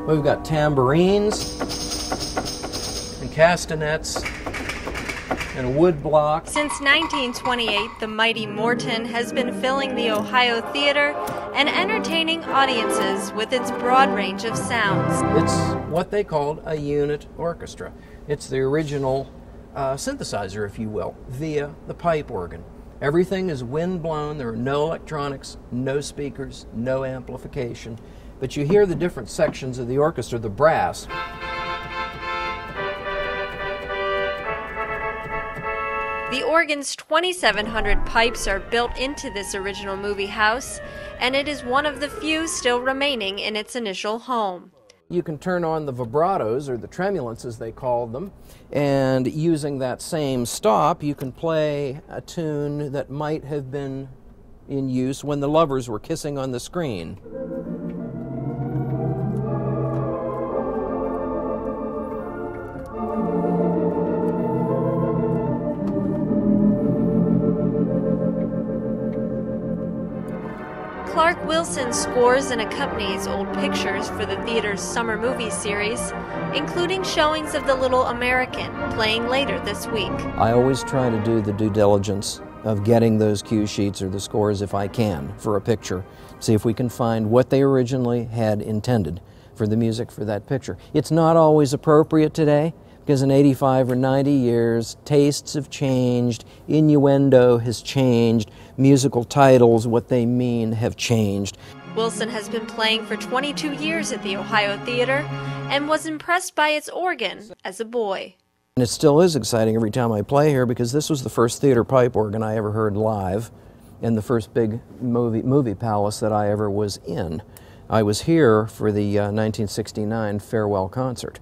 We've got tambourines and castanets and wood blocks. Since 1928, the Mighty Morton has been filling the Ohio theater and entertaining audiences with its broad range of sounds. It's what they called a unit orchestra. It's the original synthesizer, if you will, via the pipe organ. Everything is wind-blown. There are no electronics, no speakers, no amplification. But you hear the different sections of the orchestra, the brass. The organ's 2,700 pipes are built into this original movie house, and it is one of the few still remaining in its initial home. You can turn on the vibratos, or the tremulants as they called them, and using that same stop, you can play a tune that might have been in use when the lovers were kissing on the screen. Clark Wilson scores and accompanies old pictures for the theater's summer movie series, including showings of The Little American, playing later this week. I always try to do the due diligence of getting those cue sheets or the scores if I can for a picture, see if we can find what they originally had intended for the music for that picture. It's not always appropriate today, because in 85 or 90 years, tastes have changed, innuendo has changed, musical titles, what they mean, have changed. Wilson has been playing for 22 years at the Ohio Theater and was impressed by its organ as a boy. And it still is exciting every time I play here, because this was the first theater pipe organ I ever heard live and the first big movie palace that I ever was in. I was here for the 1969 farewell concert,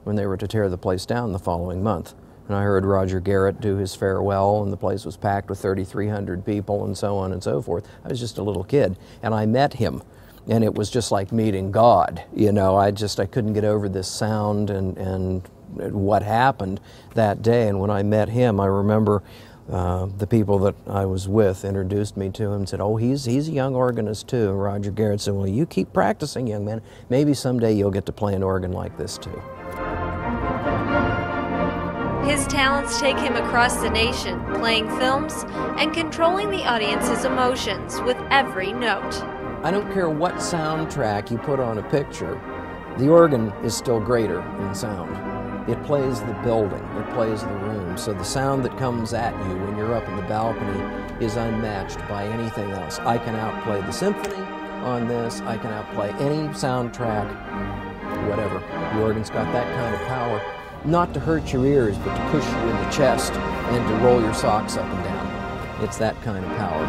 when they were to tear the place down the following month. And I heard Roger Garrett do his farewell, and the place was packed with 3,300 people and so on and so forth. I was just a little kid, and I met him, and it was just like meeting God. You know, I couldn't get over this sound and what happened that day. And when I met him, I remember the people that I was with introduced me to him and said, "Oh, he's a young organist too." And Roger Garrett said, "Well, you keep practicing, young man. Maybe someday you'll get to play an organ like this too." His talents take him across the nation, playing films and controlling the audience's emotions with every note. I don't care what soundtrack you put on a picture, the organ is still greater in sound. It plays the building, it plays the room, so the sound that comes at you when you're up in the balcony is unmatched by anything else. I can outplay the symphony on this, I can outplay any soundtrack, whatever. The organ's got that kind of power. Not to hurt your ears, but to push you in the chest and to roll your socks up and down. It's that kind of power.